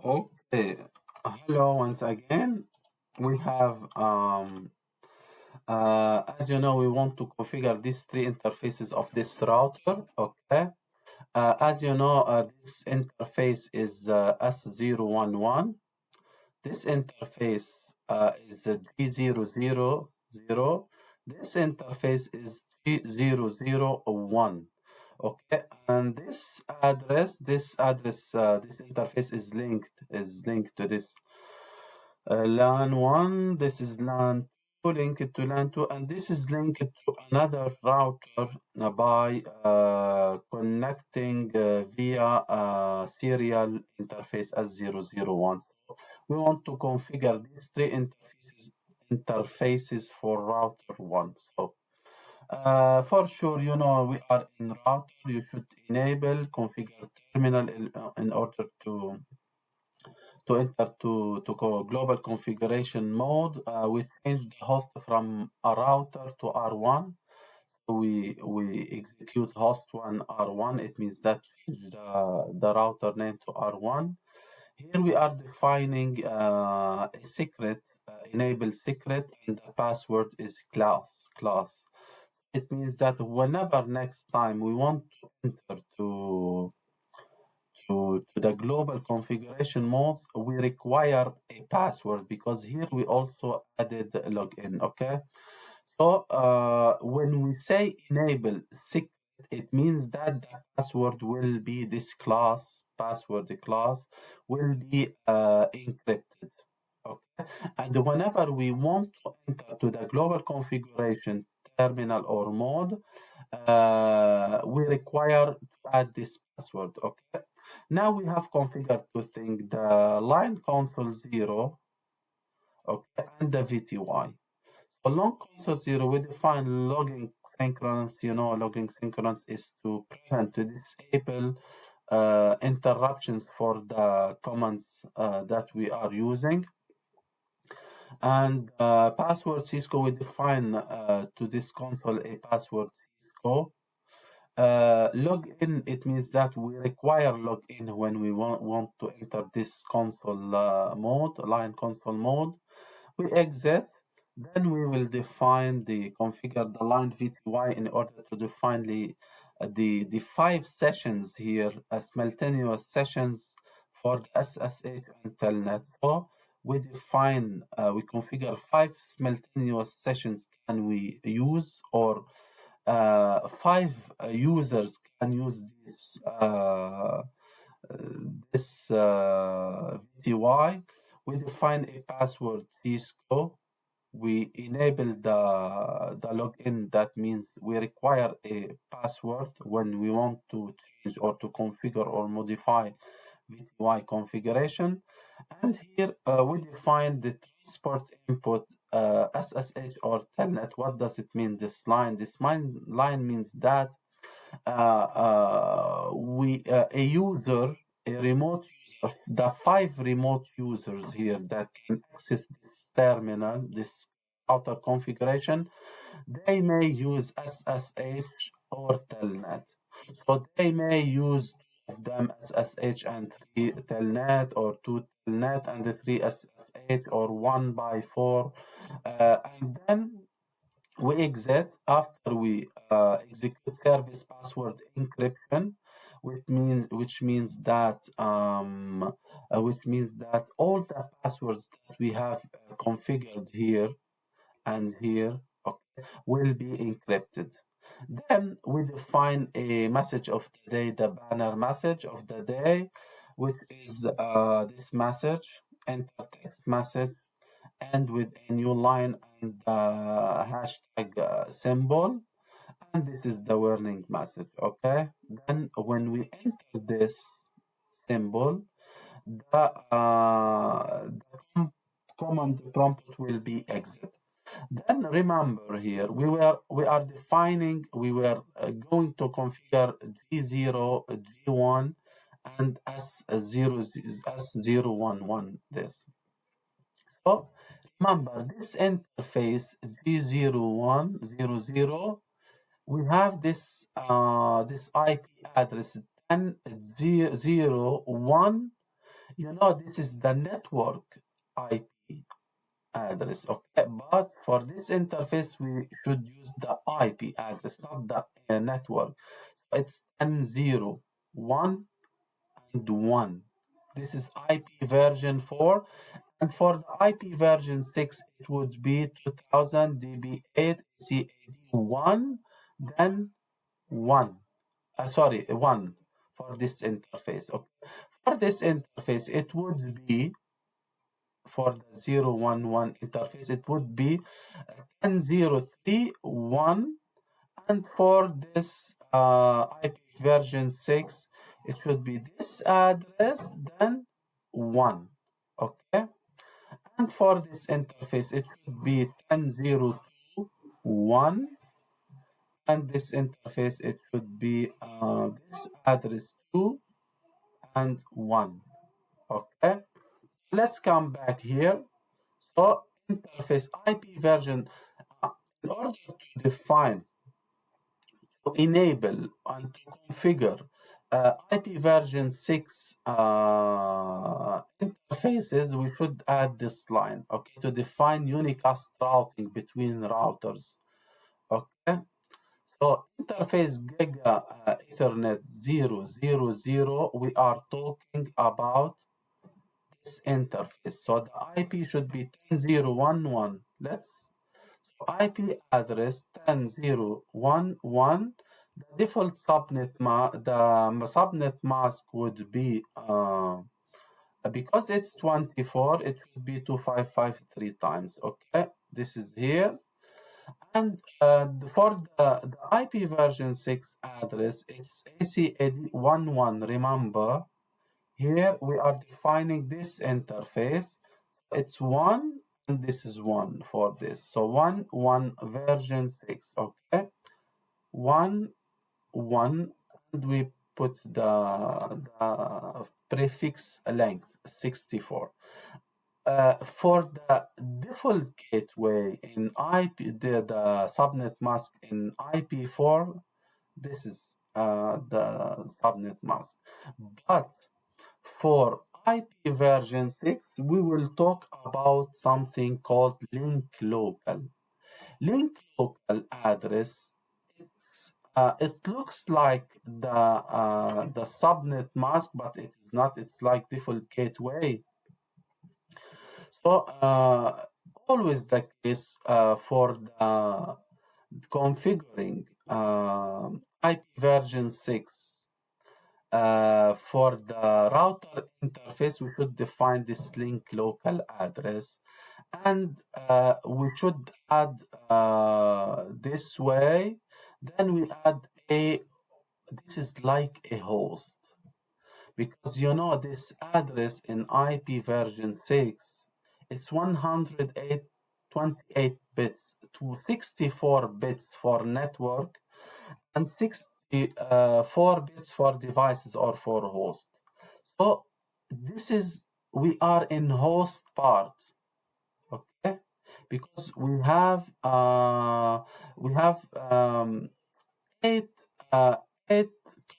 Okay, hello once again. We have, as you know, we want to configure these three interfaces of this router. Okay, as you know, this interface is S011. This interface is D000. This interface is D001. Okay, and this interface is linked to this LAN 1. This is LAN 2 linked to LAN 2, and this is linked to another router by connecting via serial interface S001. So we want to configure these three interfaces for router 1. So for sure, we are in router. You should enable configure terminal in order to enter to global configuration mode. We changed the host from a router to R1. So we execute host one R1. It means that change the router name to R1. Here we are defining a secret, enable secret, and the password is class. It means that whenever next time we want to enter to the global configuration mode, we require a password because here we also added login. Okay. So when we say enable secret, it means that the password will be this class, password class will be encrypted. Okay. And whenever we want to enter to the global configuration terminal or mode, we require to add this password. Okay. Now we have configured two things, the line console 0, okay, and the VTY. So long console 0, we define logging synchronous. Logging synchronous is to prevent, to disable interruptions for the commands that we are using. And password Cisco, we define to this console a password Cisco. Login, it means that we require login when we want to enter this console mode, line console mode. We exit, then we will define configure the line VTY in order to define the 5 sessions here as simultaneous sessions for the SSH and Telnet. So we configure 5 simultaneous sessions can we use, or 5 users can use this VTY. We define a password Cisco. We enable the login. That means we require a password when we want to change or to configure or modify VTY configuration. And here we define the transport input SSH or Telnet. What does it mean, this line? This line means that a user, a remote user, the 5 remote users here that can access this terminal, this router configuration, they may use SSH or Telnet. So they may use two of them SSH and 3 Telnet, or 2 Telnet and 3 SSH, or 1 by 4. And then we exit after we execute service password encryption, which means that all the passwords that we have configured here and here, okay, will be encrypted. Then we define a message of the day, the banner message of the day, which is this message, enter text message, and with a new line and hashtag symbol, and this is the warning message. Okay, then when we enter this symbol, the command prompt will be exit. Then remember here, we were going to configure G0, G1, and S011 this. So remember this interface G0100, we have this IP address 10.0.1 You know, this is the network IP address, okay? But for this interface, we should use the IP address, not the network. It's 10.0.1 and 1. This is IP version 4. And for the IP version 6, it would be 2000 DB8 CAD1, then 1. Sorry, 1 for this interface. Okay. For this interface, it would be, for the 011 interface, it would be 10.0.3.1. And for this IP version 6, it should be this address, then 1. Okay. And for this interface, it should be 10.0.2.1. And this interface, it should be this address 2 and 1. Okay. Let's come back here. So interface IP version, in order to define, to enable and to configure IP version 6 interfaces, we should add this line, okay, to define unicast routing between routers, okay? So interface Giga Ethernet 000, we are talking about this interface. So the IP should be 10.0.1.1. Let's IP address 10.0.1.1. The default subnet mask would be because it's 24, it should be 2553 times. Okay, this is here. And for the IP version 6 address, it's ACAD11. Remember, here we are defining this interface. It's 1 and this is 1 for this. So 1 version 6. Okay, 1 1, and we put the prefix length 64. For the default gateway in IP, the subnet mask in IP4, this is the subnet mask. But for IP version 6, we will talk about something called link local. Link local address, it looks like the subnet mask, but it is not. It's like default gateway. So always the case for the configuring IP version 6 for the router interface, we should define this link local address, and we should add this way. Then we add this is like a host, because you know this address in IP version 6, it's 128 bits to 64 bits for network and 64 bits for devices or for host. So this is, we are in host part, okay? Because we have eight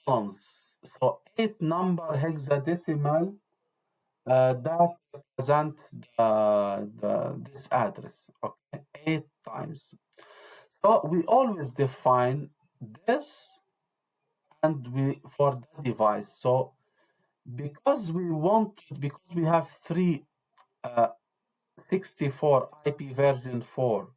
columns, so 8 number hexadecimal that represent this address, okay, 8 times. So we always define this, and we for the device. So because we have 64 IP version 4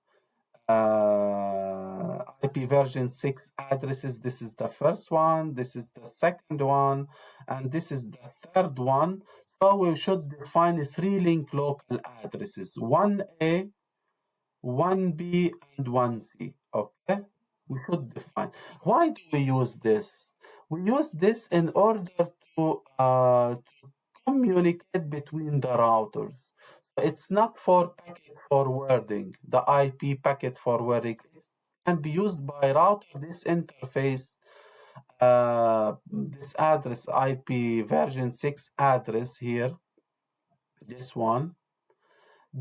IP version 6 addresses. This is the first one, this is the second one, and this is the third one. So we should define 3 link local addresses, 1A, 1B, and 1C. Okay, we should define. Why do we use this? We use this in order to communicate between the routers. It's not for packet forwarding, the IP packet forwarding. It can be used by router, this interface, this address, IP version 6 address here, this one,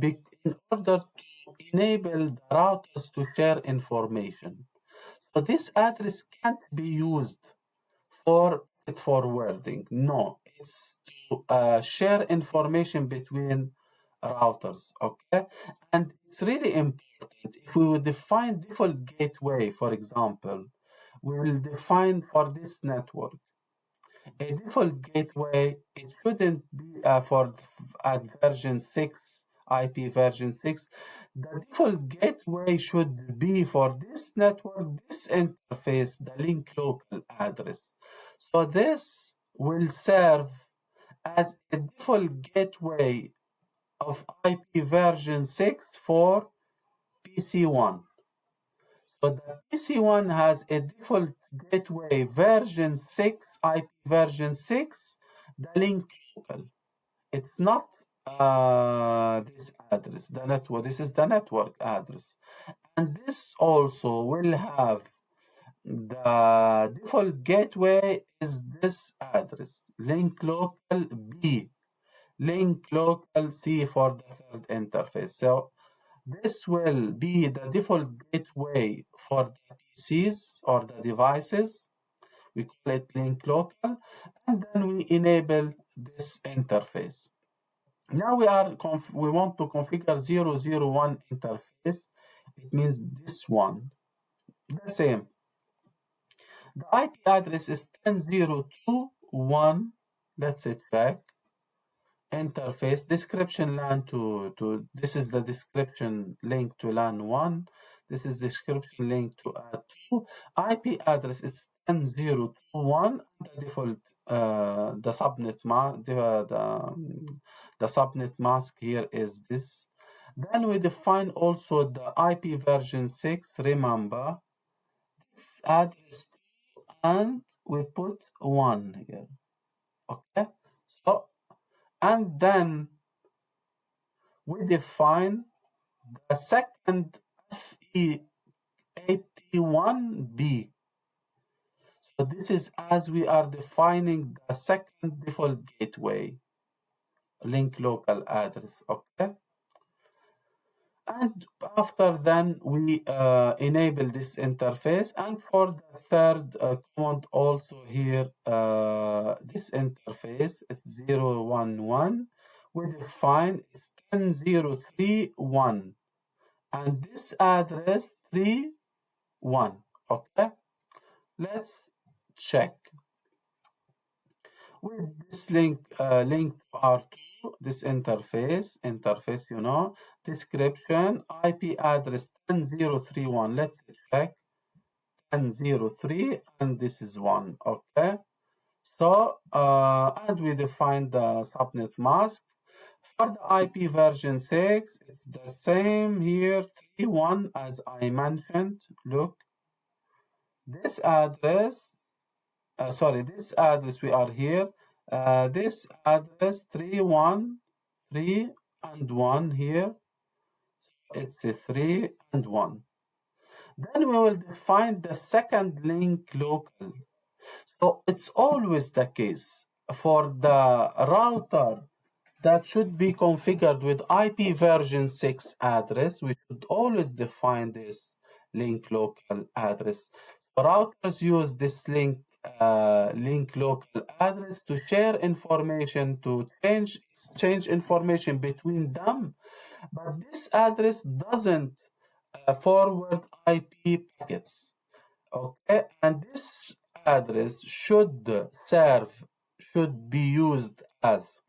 in order to enable the routers to share information. So this address can't be used for packet forwarding. No, it's to share information between routers, okay? And it's really important. If we would define default gateway, for example, we will define for this network a default gateway. It shouldn't be at version 6, IP version 6. The default gateway should be for this network, this interface, the link local address. So this will serve as a default gateway of IP version 6 for PC1. So the PC1 has a default gateway version 6, IP version 6, the link local. It's not this address, the network. This is the network address. And this also will have the default gateway is this address, link local B, link local C for the third interface. So this will be the default gateway for the PCs or the devices. We call it link local, and then we enable this interface. Now we want to configure 001 interface. It means this one, the same. The IP address is 10.0.2.1. Let's check. Interface description LAN to this is the description link to LAN 1. This is description link to A2. IP address is 10.0.2.1. The default the subnet mask the subnet mask here is this. Then we define also the IP version 6. Remember this address and we put 1 here. Okay, so and then we define the second FE81B. So this is as we are defining the second default gateway, link local address, okay? And after then we enable this interface, and for the third command also here, this interface is 011. We define is 10.0.3.1 and this address 3.1. Okay, let's check with this link link to R2. This interface, you know, description, IP address 10.0.3.1. Let's check 10.0.3 and this is 1. Okay, so and we define the subnet mask. For the IP version 6, it's the same here, 3.1 as I mentioned. Look, this address, this address we are here. This address 3.1.3 and 1 here. It's a 3 and 1. Then we will define the second link local. So it's always the case for the router that should be configured with IP version 6 address. We should always define this link local address. So routers use this link local address to share information, to exchange information between them, but this address doesn't forward IP packets. Okay, and this address should be used as